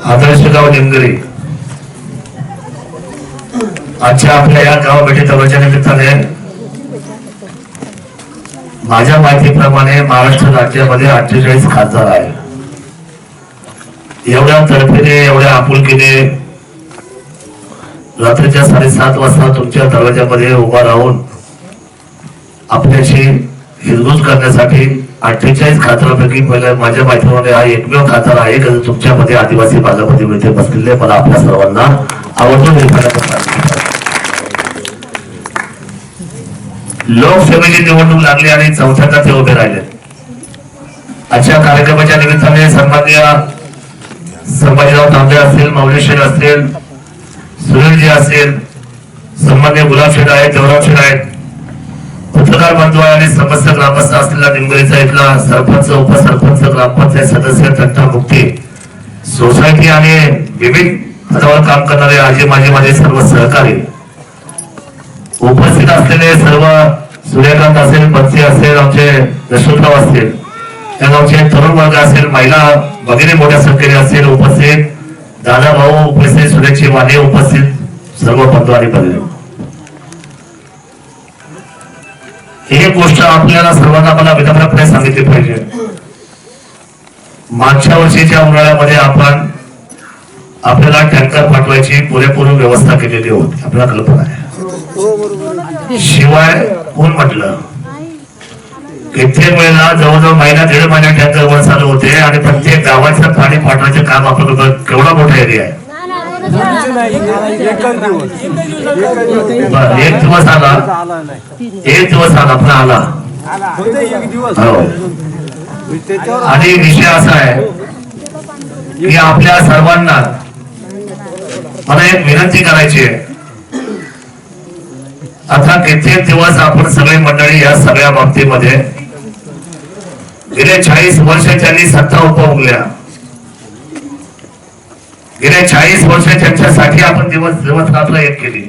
आदर्श गाव निमगिरी आजच्या आपल्या या गाव भेटी दौऱ्याच्या निमित्ताने माझ्या माहितीप्रमाणे महाराष्ट्र राज्यामध्ये 48 खासदार आहे. एवढ्या तर्फेने एवढ्या आपुलकीने रात्रीच्या 7:30 वाजता तुमच्या दरवाजामध्ये उभा राहून आपल्याशी हिरगुज करण्यासाठी 48 खासदारांपैकी पहिल्या माझ्या माहितीप्रमाणे हा एकमेव खासदार आहे की तुमच्यामध्ये आदिवासी भागामध्ये बसलेले. मला आपल्या सर्वांना आवडतो. लोकसभेची निवडणूक लागली आणि चौथ्यांदा ते उभे राहिले. अशा कार्यक्रमाच्या निमित्ताने सन्माननीय संभाजीराव तांबे असतील, माऊलीशेठ असतील, सुनीलजी असतील, सन्माननीय गुलाबशेठ आहेत, देवरामशेठ आहेत, पत्रकार बंधू आणि समस्त ग्रामस्थ असलेला निमगिरीचा इथला सरपंच, उपसरपंच, ग्रामपंचायत सदस्य, तंटामुक्ती सोसायटी आणि विविध पदावर काम करणारे आजी माझे सर्व सहकारी उपस्थित असलेले सर्व सूर्यकांत असेल, बच्ची असेल, आमचे यशवंतराव असतील, त्या गावचे तरुण वर्ग असेल, महिला वगैरे मोठ्या संख्येने असतील उपस्थित, दादा भाऊ उपस्थित, सुरेशची वाणी उपस्थित, सर्व बंधू आणि भगिनी, ही गोष्ट आपल्याला सर्वांना मला विनम्रपणे सांगितली पाहिजे. मागच्या वर्षीच्या उन्हाळ्यामध्ये आपण आपल्याला टँकर पाठवायची पुरेपूर व्यवस्था केलेली होती, आपल्याला कल्पना आहे. शिवाय कोण म्हटलं कित्येक वेळेला जवळजवळ महिना 1.5 महिना टँकर वर चालू होते आणि प्रत्येक गावाचं पाणी पाठवायचं काम आपण केवढा मोठा एरिया आहे. एक दिवस आला पण आला. आणि विषय असा आहे की आपल्या सर्वांना मला एक विनंती करायची आहे. आता कित्येक दिवस आपण सगळे मंडळी या सगळ्या बाबतीमध्ये गेले 40 वर्ष त्यांनी सत्ता उपभोगल्या. गेले 40 वर्ष त्यांच्यासाठी आपण दिवस रात्र एक केली.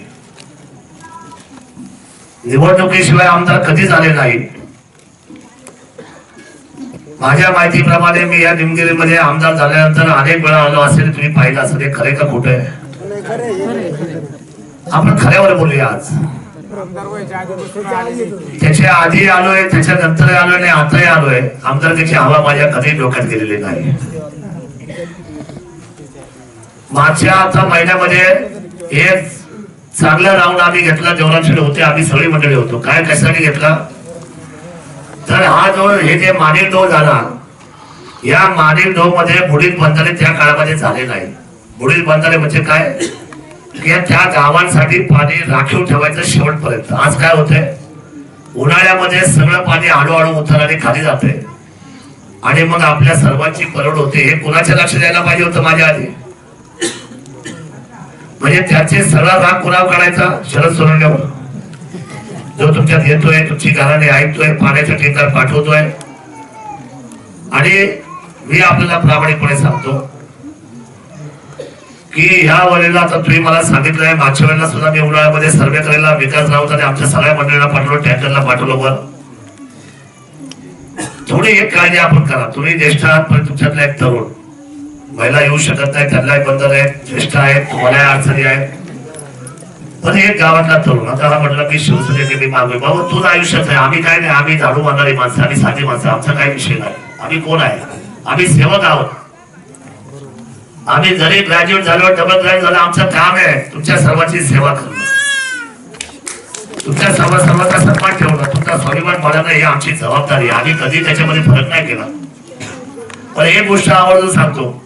निवडणुकीशिवाय आमदार कधीच आले नाही. माझ्या माहितीप्रमाणे मी या निमगिरीमध्ये आमदार झाल्यानंतर अनेक वेळा आलो असेल, तुम्ही पाहिलं असेल. हे खरे का खोटे? आपण खऱ्यावर बोलूया. आज त्याच्या आधी आलोय, त्याच्यानंतर आलोय आणि आताही आलोय. आमदारकीची हवा माझ्या कधी डोक्यात गेलेली नाही. मागच्या आता महिन्यामध्ये एक चांगला राऊंड आम्ही घेतला. देवरामशेठ होते, आम्ही सगळी मंडळी होतो. काय कशासाठी घेतला तर हा जो हे जे माणिक डोह झाला, या माणिक डोह मध्ये बुडीत बंधारे त्या काळामध्ये झाले नाही. बुडीत बंधारे म्हणजे काय की त्या गावांसाठी पाणी राखीव ठेवायचं शेवटपर्यंत. आज काय होतंय, उन्हाळ्यामध्ये सगळं पाणी हळूहळू उतरल्याने खाली जाते आणि मग आपल्या सर्वांची परवड होते. हे कुणाच्या लक्ष द्यायला पाहिजे होतं माझ्या आधी. म्हणजे त्याचे सगळा राग कुणावर काढायचा? शरद सोनवणेवर, जो तुमच्यात येतोय, तुमची घराने ऐकतोय, पाण्याच्या ठिकाण पाठवतोय. आणि मी आपल्याला प्रामाणिकपणे सांगतो की ह्या वेळेला आता तुम्ही मला सांगितलंय, मागच्या वेळेला सुद्धा मी उन्हाळ्यामध्ये सर्वे करायला विकास राऊत आणि आमच्या सगळ्या मंडळीला पाठवलं, टँकरला पाठवलं. वर थोडी एक काळजी आपण करा. तुम्ही ज्येष्ठ आहात पण तुमच्यातला एक तरुण, महिला येऊ शकत नाही, त्यांना बंधन आहेत, ज्येष्ठ आहेत, तुम्हाला अडचणी आहेत. पण एक गावातला तरुण आता हा म्हटलं की शिवसेनेने मी मागवे. बाबा तुझं आयुष्यात आहे, आम्ही काय नाही, आम्ही झाडू मारणारी माणसं, आम्ही साधी माणसं, आमचा काही विषय नाही. आम्ही कोण आहे? आम्ही सेवक आहोत. आम्ही जरी ग्रॅज्युएट झालो, डबल ग्रॅज्युएट झालो, आमचं काम आहे तुमच्या सर्वांची सेवा करणं, तुमच्या सर्वांचा सन्मान ठेवणं, तुमचा स्वाभिमान बाळगणं ही आमची जबाबदारी आहे. आम्ही कधी त्याच्यामध्ये फरक नाही केला. पण एक गोष्ट आवर्जून सांगतो,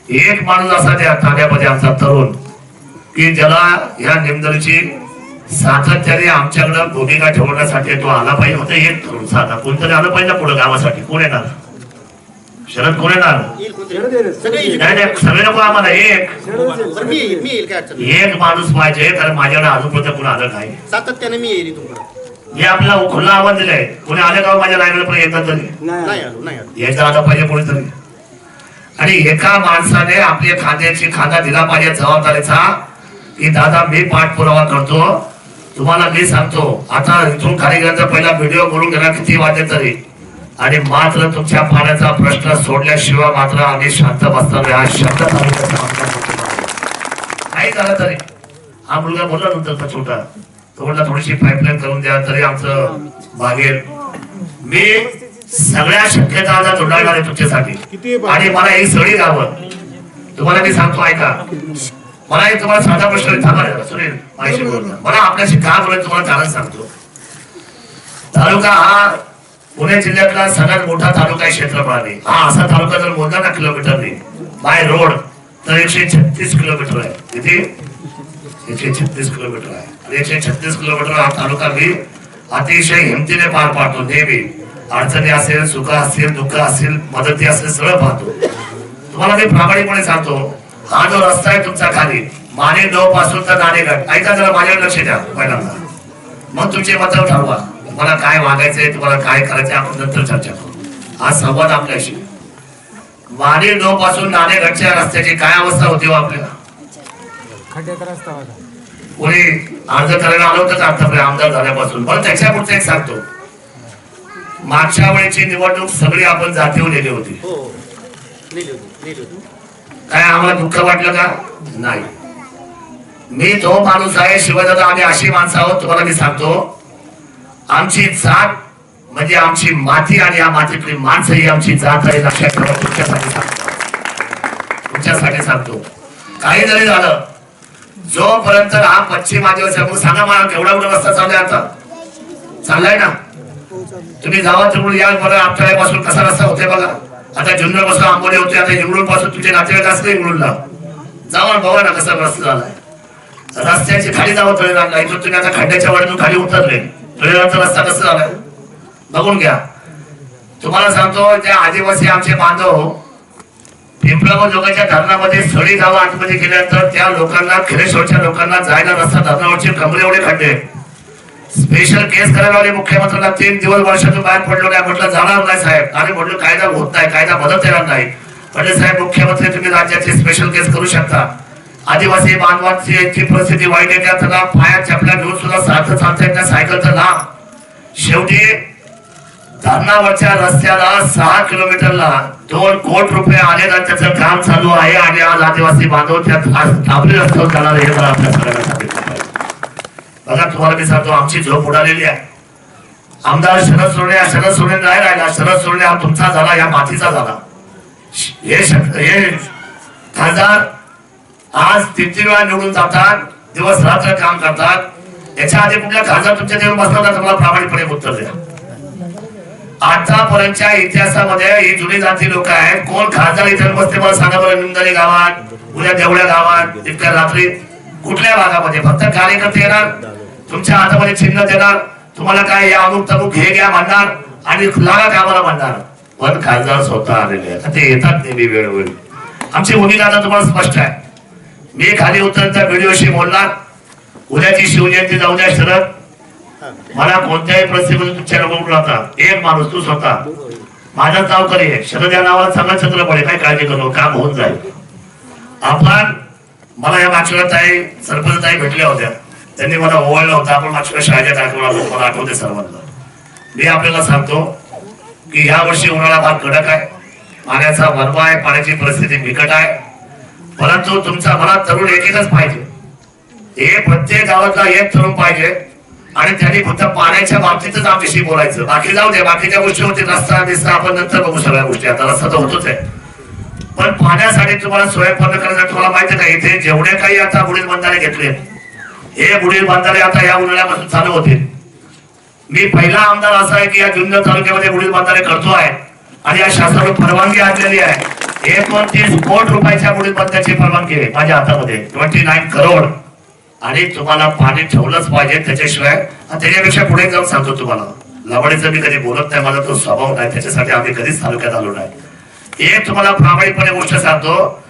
एक माणूस असा त्या ठाण्यामध्ये आमचा तरुण की ज्याला या निमगिरीची सातत्याने आमच्याकडे भूमिका ठेवण्यासाठी तो आला पाहिजे होता. एक तरुण साधा कोणतरी आलं पाहिजे पुढे गावासाठी. कोण येणार? शरद कोण येणार? नाही, सगळे नको आम्हाला. एक माणूस पाहिजे. कारण माझ्याकडे अजूनपर्यंत कोणी आलं नाही. सातत्याने मी येईल. हे आपला खुला आवाज दिलाय. कोणी आलं का माझ्या रायगड पण एकदा तरी एकदा आलं पाहिजे कोणीतरी. आणि एका माणसाने आपल्या खांद्याची खांदा दिला पाहिजे जबाबदारीचा. की दादा मी पाठपुरावा करतो, तुम्हाला मी सांगतो. आता इथून खाली गेल्याचा पहिला व्हिडिओ बोलून गेला किती वाजले तरी, आणि मात्र तुमच्या पाण्याचा प्रश्न सोडल्याशिवाय मात्र आम्ही शांत बसणार हा शब्द काही झालं तरी. हा मुलगा बोलला नंतर छोटा, तो म्हटला थोडीशी पाईपलाईन करून द्या तरी आमचं भागेल. मी सगळ्या शक्यता आता जोडणार आहे तुमच्यासाठी. आणि मला ही सगळी गावं तुम्हाला मी सांगतो ऐका. मला एक तुम्हाला साधा प्रश्न थांबा सुनील माझ्याशी बोलतो. मला आपल्याशी का बोलायचं तुम्हाला कारण सांगतो. तालुका हा पुणे जिल्ह्यातला सगळ्यात मोठा तालुका आहे क्षेत्रफळाने. हा असा तालुका जर मोजला ना किलोमीटरने बाय रोड तर 136 किलोमीटर आहे. किती? 136 किलोमीटर आहे. आणि 136 किलोमीटर हा तालुका मी अतिशय हिमतीने पार पाडतो. नेहमी अडचणी असेल, सुख असेल, दुःख असेल, मदती असेल, सगळं पाहतो. तुम्हाला मी प्रामाणिकपणे सांगतो, हा जो रस्ता आहे तुमचा खाली मानेगाव पासून तर नाणेघाट, ऐका जरा माझ्याकडे लक्ष द्या पहिल्यांदा, मग तुमचे मत ठरवा. तुम्हाला काय वागायचंय, तुम्हाला काय करायचंय, आपण नंतर चर्चा करू. हा संवाद आपल्याशी. मानेगाव पासून नाणेघाटच्या रस्त्याची काय अवस्था होती आपल्याला? खड्ड्यात रस्ता होता. कोणी अर्ज करायला आलं होतं आतापर्यंत आमदार झाल्यापासून. पण त्याच्या पुढचं एक सांगतो, मागच्या वेळेची निवडणूक सगळी आपण जातीवर नेली होती. काय आम्हाला दुःख वाटलं का? नाही. मी तो माणूस आहे. शिवाय आम्ही अशी माणसं आहोत, तुम्हाला मी सांगतो, आमची जात म्हणजे आमची माती आणि या मातीतली माणसं ही आमची जात आहे. लक्षात ठेवा. तुमच्यासाठी सांगतो. काही जरी झालं, जोपर्यंत हा पश्चिम आदिवासी सांगा मला केवढा मोठा रस्ता चाललाय, आता चाललाय ना. तुम्ही जावा तिकडून या बरं, आपल्यापासून कसा रस्ता होते बघा. आता जुन्नर पासून आंबोली होते, आता इंगळूर पासून तुमचे नातेवाईक असले इंगळूरला जावा बघा ना कसा रस्ता झालाय. रस्त्याची खाली जावं तळेगावला. इथून तुम्ही आता खड्ड्याच्या वाड्यातून खाली उतरले, तळेगावचा रस्ता कसा झालाय बघून घ्या. तुम्हाला सांगतो, त्या आदिवासी आमचे बांधव पिंपळगाव जोगाच्या धरणामध्ये सळी गावं आतमध्ये गेल्यानंतर त्या लोकांना, खेडेश्वरच्या लोकांना जायला रस्ता धरणावरचे कमरे एवढे खड्डे. स्पेशल केस करायला आले मुख्यमंत्र्यांना. 3 दिवस वर्षातून बाहेर पडलो नाही. म्हटलं जाणार नाही साहेब. आणि म्हटलं कायदा होत नाही, कायदा मदत येणार नाही. म्हणजे साहेब मुख्यमंत्री तुम्ही राज्याची स्पेशल केस करू शकता. आदिवासी बांधवांची यांची परिस्थिती वाईट आहे, त्यांना पायात चपल्या घेऊन सुद्धा सारखं चालता येत नाही, सायकलचं लांब. शेवटी धरणावरच्या रस्त्याला 6 किलोमीटरला 2 कोटी रुपये आलेला त्याचं काम चालू आहे. आणि आज आदिवासी बांधव त्यात थांबले रस्त्यावर जाणार हे मला आपल्या सगळ्यांना सांगितलं पाहिजे. बघा तुम्हाला मी सांगतो, आमची झोप उडालेली आहे. आमदार शरद सोडणे नाही राहिला. शरद सोडणे हा तुमचा झाला, या मातीचा झाला. हे खासदार आज 3 वेळा निवडून जातात, दिवस रात्र काम करतात. याच्या आधी कुठल्या खासदार तुमच्या देऊन बसला होता? तुम्हाला प्रामाणिकपणे उत्तर द्या. आतापर्यंतच्या इतिहासामध्ये ही जुनी जाती लोक आहेत. कोण खासदार इथे बसते मला सांगा बरं. निमदली गावात, उद्या देवळ्या गावात, इतक्या रात्री कुठल्या भागामध्ये? फक्त कार्यकर्ते येणार, तुमच्या हातामध्ये चिन्ह देणार, तुम्हाला काय या अमुक तमुक हे घ्या म्हणणार आणि लागा कामाला म्हणणार. पण खासदार स्वतः आलेले आहेत, ते येतात नेहमी वेळोवेळी. आमची भूमिका आता तुम्हाला स्पष्ट आहे. मी खाली उतरता व्हिडिओशी बोलणार. उद्याची शिवजयंती जाऊ द्या शरद, मला कोणत्याही परिस्थितीमध्ये तुमच्या नको राहता. एक माणूस तू स्वतः माझा गावकरी आहे. शरद या नावाला चांगला छत्र पडेल, काय काळजी करू, काम होऊन जाईल. आपण मला या मागच्या ताई सरपंच ताई भेटल्या होत्या, त्यांनी मला ओवाळलं होतं. आपण मागच्या शाळेच्या कार्यक्रमाला मला आठवते सर्वांना. मी आपल्याला सांगतो की या वर्षी उन्हाळा फार कडक आहे, पाण्याचा भरपा आहे, पाण्याची परिस्थिती बिकट आहे. परंतु तुमचा मला तरुण एकच पाहिजे. हे प्रत्येक गावातला एक तरुण पाहिजे आणि त्यांनी फक्त पाण्याच्या बाबतीतच आमच्याशी बोलायचं. बाकी जाऊ दे, बाकीच्या गोष्टी होते, रस्ता बिस्ता आपण नंतर बघू सगळ्या गोष्टी. आता रस्ता तर होतोच आहे, पण पाण्यासाठी तुम्हाला सोय पूर्ण करायचं. तुम्हाला माहिती आहे का, इथे जेवढे काही आता बुडील बंधारे घेतले, हे बुडील बंधारे आता या उन्हाळ्यापासून चालू होतील. मी पहिला आमदार असा आहे की या जुन्नर तालुक्यामध्ये बुडील बंधारे करतो आहे आणि या शासनाने परवानगी आणलेली आहे. 29 कोटी रुपयाच्या बुडील बंधाऱ्याची परवानगी आहे माझ्या हातामध्ये, 29 करोड. आणि तुम्हाला पाणी ठेवलंच पाहिजे, त्याच्याशिवाय. त्याच्यापेक्षा पुढे जाऊन सांगतो तुम्हाला, लवडीचं मी कधी बोलत नाही, माझा तो स्वभाव नाही, त्याच्यासाठी आम्ही कधीच तालुक्यात आलो नाही. एक तुम्हाला प्रामाणिकपणे गोष्ट सांगतो,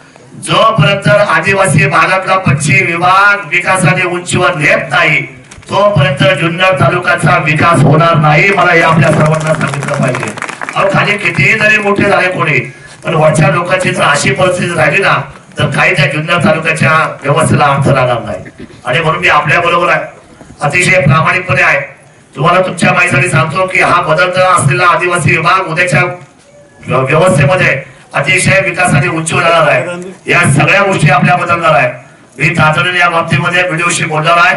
जोपर्यंत आदिवासी भागातला पश्चिम विभाग विकासाने उंचीवर नेत नाही, तोपर्यंत जुन्नर तालुक्याचा विकास होणार नाही. मला हे आपल्या सर्वांना सांगितलं पाहिजे. अहो खाली कितीही जरी मोठे झाले कोणी, पण वरच्या लोकांची जर अशी परिस्थिती राहिली ना, तर काही त्या जुन्नर तालुक्याच्या व्यवस्थेला अर्थ राहणार नाही. आणि म्हणून मी आपल्या बरोबर आहे, अतिशय प्रामाणिकपणे आहे. तुम्हाला तुमच्या माहितीसाठी सांगतो की हा बदलता असलेला आदिवासी विभाग उद्याच्या व्यवस्थेमध्ये अतिशय विकासाने उज्ज्वल राहणार आहे. या सगळ्या गोष्टी आपल्या बदलणार आहे. मी तातडीने या बाबतीमध्ये व्हिडिओशी बोलणार आहे.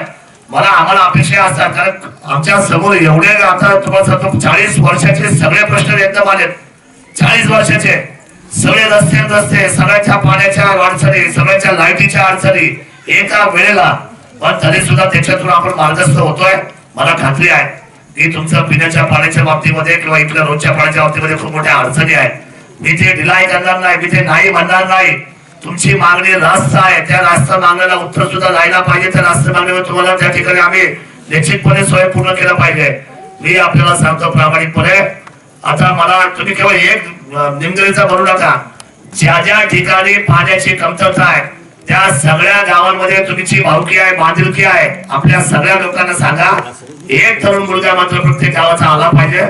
आम्हाला अपेक्षा असतात, कारण आमच्या समोर एवढे आता तुम्हाला सांगतो 40 वर्षाचे सगळे प्रश्न एकदम आलेत. 40 वर्षाचे सगळे रस्ते, सगळ्याच्या पाण्याच्या अडचणी, सगळ्याच्या लाईटीच्या अडचणी एका वेळेला, पण तरी सुद्धा त्याच्यातून आपण मार्गस्थ होतोय. मला खात्री आहे की तुमचं पिण्याच्या पाण्याच्या बाबतीमध्ये किंवा इथल्या रोजच्या पाण्याच्या बाबतीमध्ये खूप मोठ्या अडचणी आहेत. मी ते डिलाय करणार नाही, मी ते नाही म्हणणार नाही. तुमची मागणी रास्त आहे, त्या रास्त मागण्याला उत्तर सुद्धा जायला पाहिजे. त्या रास्त मागणीवर तुम्हाला त्या ठिकाणी आम्ही निश्चितपणे सोय पूर्ण केलं पाहिजे. मी आपल्याला सांगतो प्रामाणिकपणे, आता मला तुम्ही केवळ एक निमगलीचा म्हणू नका, ज्या ज्या ठिकाणी पाण्याची कमतरता आहे त्या सगळ्या गावांमध्ये तुमची भावकी आहे, बांधिलकी आहे. आपल्या सगळ्या लोकांना सांगा, एक तरुण मुलगा मात्र प्रत्येक गावाचा आला पाहिजे.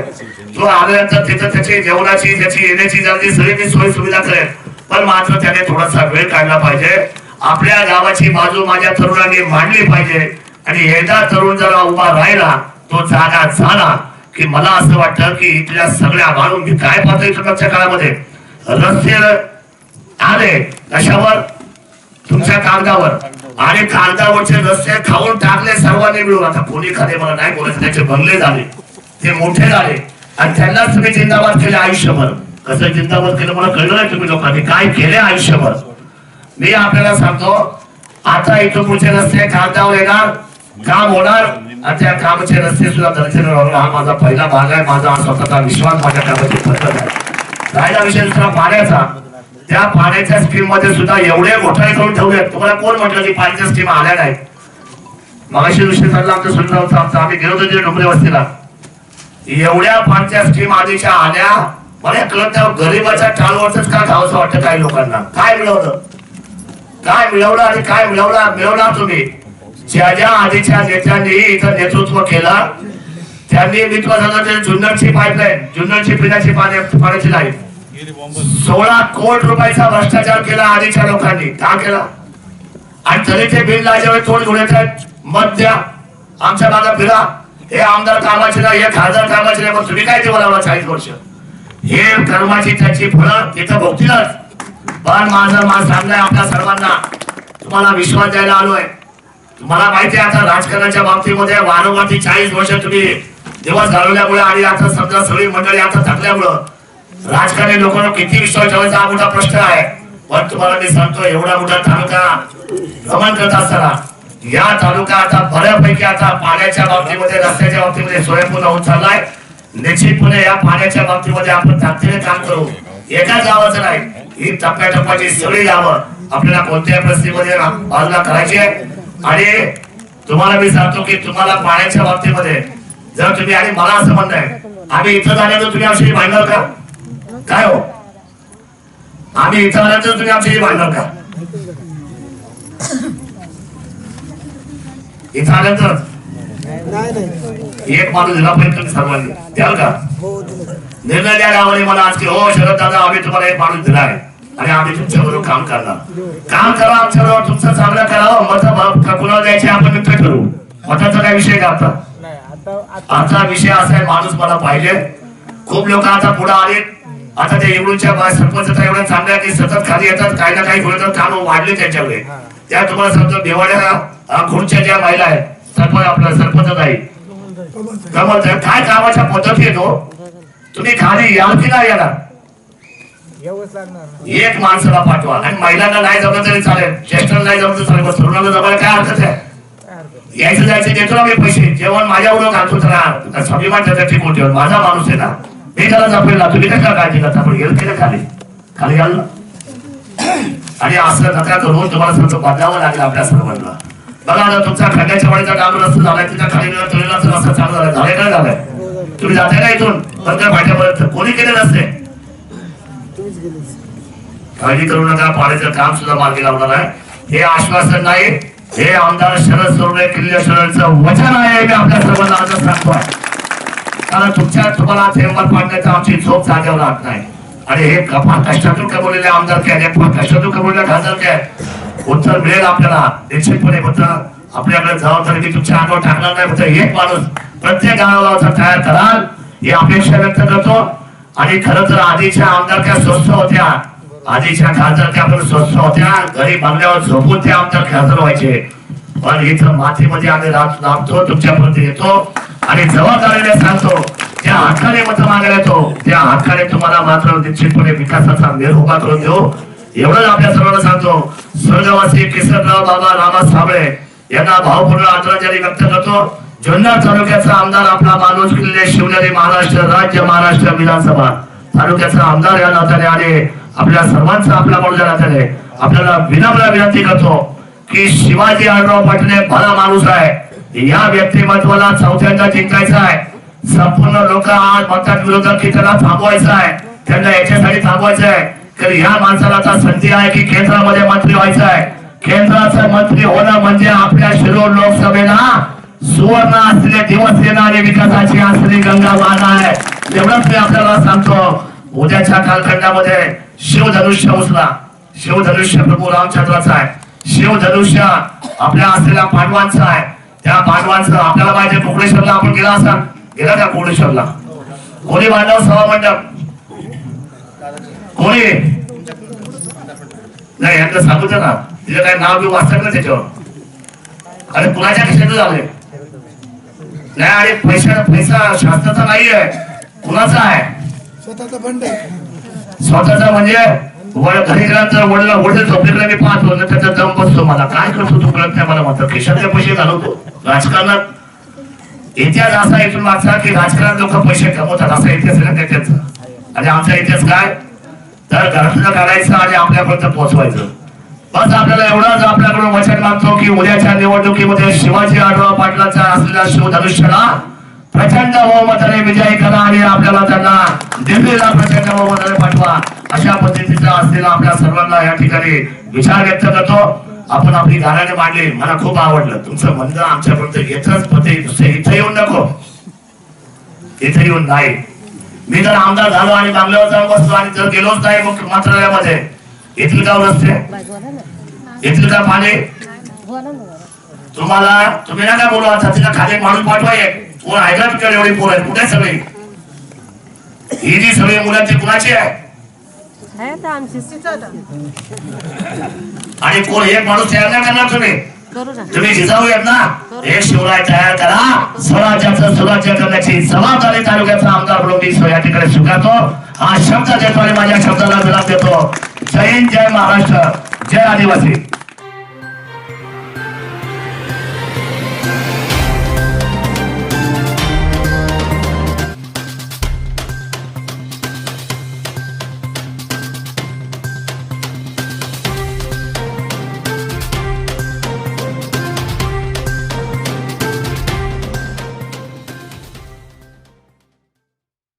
तो आल्यानंतर तिथं त्याची जेवणाची, त्याची येण्याची जल्दी सगळी सोय सुविधा करेल, पण मात्र त्याने थोडासा वेळ काढला पाहिजे. आपल्या गावाची बाजू माझ्या तरुणांनी मांडली पाहिजे. आणि एकदा तरुण जरा उभा राहिला, तो जागा झाला की मला असं वाटतं की इथल्या सगळ्या माणून मी काय पाहतो इथच्या काळामध्ये रस्ते आले कशावर, तुमच्या कागदावर, आणि कागदावरचे रस्ते खाऊन टाकले सर्वांनी मिळून. आता कोणी खाले मला नाही बोलायचं, त्याचे बंगले झाले, ते मोठे झाले, आणि त्यांनाच तुम्ही जिंदाबाद केले आयुष्यभर. कसं जिंदाबाद केलं मला कळलं नाही. तुम्ही लोकांनी काय केले आयुष्यभर. मी आपल्याला सांगतो, आता इथून पुढचे रस्ते कागदावर येणार, काम होणार, आणि त्या कामाचे रस्ते सुद्धा दर्शनावर होणार. हा माझा पहिला भाग आहे. माझा हा स्वतःचा विश्वास माझ्या कामाची पद्धत आहे. राहिला विषय दुसरा पाण्याचा. त्या पाण्याच्या स्कीम मध्ये सुद्धा एवढे घोटाळे करून ठेवले. तुम्हाला कोण म्हटलं की पाण्याच्या स्कीम आल्या नाहीत? मगाशी विषय चालला आमच्या सुनीलरावचा, आम्ही गेलो होतो तिथे डोंगरे वस्तीला. एवढ्या पाण्याच्या स्कीम आधीच्या आल्या, मला कळत गरीबाच्या टाळवरच का खावंसं वाटतं काही लोकांना. काय मिळवलं, काय मिळवलं आणि काय मिळवणार तुम्ही? ज्या ज्या आधीच्या नेत्यांनी इथं नेतृत्व केलं त्यांनी, मी तुम्हाला सांगतो, जुन्नरची पाईपलाईन, जुन्नरची पिण्याची पाण्याची लाईन 16 कोटी रुपयाचा भ्रष्टाचार केला आधीच्या लोकांनी. का केला? आणि तरी ते बिल लाजेवर तोड घेऊन येत आहेत. मत द्या, आमच्या मागे फिरा, हे आमदार कामाचे नाही, हे खासदार कामाचे नाही, मग तुम्ही काय ते बोलावला 40 वर्ष? हे कर्माची त्याची फळं तिथं भोगतीलच. पण माझं सांगणं आपल्या सर्वांना, तुम्हाला विश्वास द्यायला आलोय. तुम्हाला माहिती आहे आता राजकारणाच्या बाबतीमध्ये वारंवार 40 वर्ष तुम्ही दिवस घालवल्यामुळे आणि आता समजा सगळी मंडळी आता थकल्यामुळं राजकारणी लोकांना किती विश्वास ठेवायचा हा मोठा प्रश्न आहे. पण तुम्हाला मी सांगतो, एवढा मोठा तालुका भ्रमण करत असताना या तालुका आता बऱ्यापैकी आता पाण्याच्या बाबतीमध्ये, रस्त्याच्या बाबतीमध्ये सोयपूर्ण होत चाललाय. निश्चितपणे या पाण्याच्या बाबतीमध्ये आपण ताकदीने काम करू. एकाच गावाचं नाही, ही टप्प्याटप्प्याची सगळी गावं आपल्याला कोणत्याही परिस्थितीमध्ये बाजूला करायची आहे. आणि तुम्हाला मी सांगतो की तुम्हाला पाण्याच्या बाबतीमध्ये जर तुम्ही, आणि मला असं म्हणणं आहे, आम्ही इथं झाल्यानंतर तुम्ही आमच्याशी भांडणार का? काय हो, आम्ही इथं आल्यानंतर तुम्ही आमच्याशी भांडणार का? इथं आल्यानंतर एक माणूस दिला पाहिजे तुम्ही सर्वांनी, द्याल का? निर्णय द्या गावाने मला आज की हो शरद दादा, आम्ही तुम्हाला एक माणूस दिला आहे आणि आम्ही तुमच्या बरोबर काम करणार. काम करा आमच्या बरोबर, तुमचं चांगलं करावं. मत कुणाला द्यायचे आपण मित्र ठरवू. मताचा काय विषय का आता? आमचा विषय असा आहे, माणूस मला पाहिजे. खूप लोक आता पुढे आले. आता ते इकडूनच्या सरपंच एवढ्या चांगल्या की सतत खाली येतात, काही ना काही थोडं काम वाढले त्यांच्याकडे. त्या तुम्हाला सांगतो, देवाड्या खुर्च्या ज्या महिला आहेत, सरपंच आपला सरपंच नाही कमल, काय कामाच्या पद्धती येतो. तुम्ही खाली याल की नाही येणार? एक माणसाला पाठवा. आणि महिलांना नाही जमलं तरी चालेल, ज्येष्ठांना नाही जमलं चालेल, पण तरुणांना जमायला काय हरकत आहे? यायचं जायचं देतो ना मी पैसे, जेवण माझ्यावर घालतो. तर स्वाभिमान त्याचा टिकून ठेवून, माझा माणूस आहे ना, मी त्याला जपेल ना. तुम्ही काय काळजी करता? पण गेलं केलं खाली खाली घाल ना. आणि असं नका करून तुम्हाला सांगतो, बदलावं लागेल आपल्या सर्वांना. बघा आता तुमचा खंड्याच्या वाडीचा डांब रस्ता झालाय, तिथं खाली तळेलाचा रस्ता चालू झालाय. झाले काय झालंय? तुम्ही जाताय का इथून बंदर फाट्यापर्यंत? कोणी केले नसते. काळजी करू नका, पाण्याचं काम सुद्धा मार्गी लावणार आहे. हे आश्वासन नाही, हे आमदार शरद सोनवणे किल्लेश्वरचं वचन आहे. मी आपल्या सर्वांना आज सांगतोय, कारण तुम्हाला थेंबर पाडण्याचा आमची झोप जागेवर राहत नाही. आणि हे फार कष्टातून कमवलेले आमदार काय फार कष्टातून कमवलेला खासदार काय उत्तर मिळेल आपल्याला निश्चितपणे. फक्त आपल्याकडे जबाबदारी मी तुमच्या अंगावर टाकणार नाही. फक्त एक माणूस प्रत्येक गावागावाचा तयार कराल ही अपेक्षा व्यक्त करतो. आणि खरं तर आधीच्या आमदार त्या स्वस्त होत्या, आधीच्या खासदार त्या पण स्वस्त होत्या. घरी बांधल्यावर झोपून ते आमदार खासदार व्हायचे. पण इथं मातीमध्ये आम्ही राबतो, तुमच्यापर्यंत येतो आणि जबाबदारीने सांगतो. त्या हक्काने मत मागायला येतो, त्या हक्काने तुम्हाला मात्र निश्चितपणे विकासाचा मेळ उभा करून देऊ एवढंच आपल्या सर्वांना सांगतो. स्वर्गवासी किसनराव बाबा रामा साबळे यांना भावपूर्ण आदरांजली व्यक्त करतो. जुन्नर तालुक्याचा आमदार आपला माणूस किल्ले शिवनेरी महाराष्ट्र राज्य महाराष्ट्र विधानसभा तालुक्याचा आमदार या नात्याने आणि आपल्या सर्वांचा आपला म्हणून नात्याने आपल्याला विनम्र विनंती करतो की शिवाजी आढळराव पाटील एक भला माणूस आहे. या व्यक्तिमत्वाला चौथ्यांदा जिंकायचं आहे. संपूर्ण लोक आज म्हणतात विरोधक की त्याला थांबवायचं आहे, त्यांना याच्यासाठी थांबवायचं आहे. तर या माणसाला आता संधी आहे की केंद्रामध्ये मंत्री व्हायचं आहे. केंद्राचा मंत्री होणं म्हणजे आपल्या शिरूर लोकसभेला सुवर्ण असलेले दिवस येणारी विकासाची असलेली गंगा वाहन आहे. एवढंच मी आपल्याला सांगतो. उद्याच्या कालखंडामध्ये शिवधनुष्य उचला. शिवधनुष्य प्रभू रामचंद्राचा आहे. शिवधनुष्य आपल्या असलेल्या पांडवांचा आहे. त्या पांडवांचं आपल्याला माहिती कोकणेश्वरला आपण गेला असा गेला का कोकणेश्वरला कोणी बांधव सभा मंडप कोणी नाही यांना सांगू दे ना. तिथे काय नाव बिव वाचतात ना त्याच्यावर. आणि कुणाच्या खिशात झाले नाही. आणि पैसा शासनाचा नाहीये, कुणाचा आहे स्वतःचा फंड आहे. स्वतःचा म्हणजे घरी गेल्यानंतर वडील वडील झोपलेला मी पाहतो ना त्याचा दम बसतो. मला काय करतो तू कळत नाही मला. म्हणतो खिशातले पैसे घालवतो. राजकारणात इतिहास असा इथून मागचा की राजकारणात लोक पैसे कमवतात असा इतिहास आहे त्याचा. आणि आमचा इतिहास काय तर घरातलं काढायचं आणि आपल्यापर्यंत पोहोचवायचं. बस आपल्याला एवढंच आपल्याकडून वचन मागतो की उद्याच्या निवडणुकीमध्ये शिवाजी आढळराव पाटलाचा असलेल्या शिवधनुष्याला प्रचंड बहुमताने विजयी करा आणि आपल्याला त्यांना दिल्लीला प्रचंड बहुमताने पाठवा. अशा पद्धतीचा असलेला आपल्या सर्वांना या ठिकाणी विचार व्यक्त करतो. आपण आपली गाण्याने मांडली, मला खूप आवडलं. तुमचं म्हणणं आमच्यापर्यंत येतच पते इथे येऊन नको, इथे येऊन नाही. मी जर आमदार झालो आणि बांगल्यावर जाऊन बसलो आणि जर गेलोच नाही मग मंत्रालयामध्ये येथील का रस्ते येथील का पाणी तुम्हाला तुम्ही ना काय बोलू आता तिला खाली माणूस पाठवा. कोण हैदराबाद एवढी पोर आहे कुठे सगळी ही जी सगळी मुलांची कुणाची आहे आणि कोण एक माणूस तयार नाही करणार. तुम्ही जिजाऊ आहेत ना. एक शिवराय तयार करा. स्वराज्याचं सुराज्य करण्याची जबाबदारी तालुक्याचा आमदार म्हणून मी या ठिकाणी स्वीकारतो. हा शब्द देतो आणि माझ्या शब्दाला विराम देतो. जय हिंद, जय महाराष्ट्र, जय आदिवासी.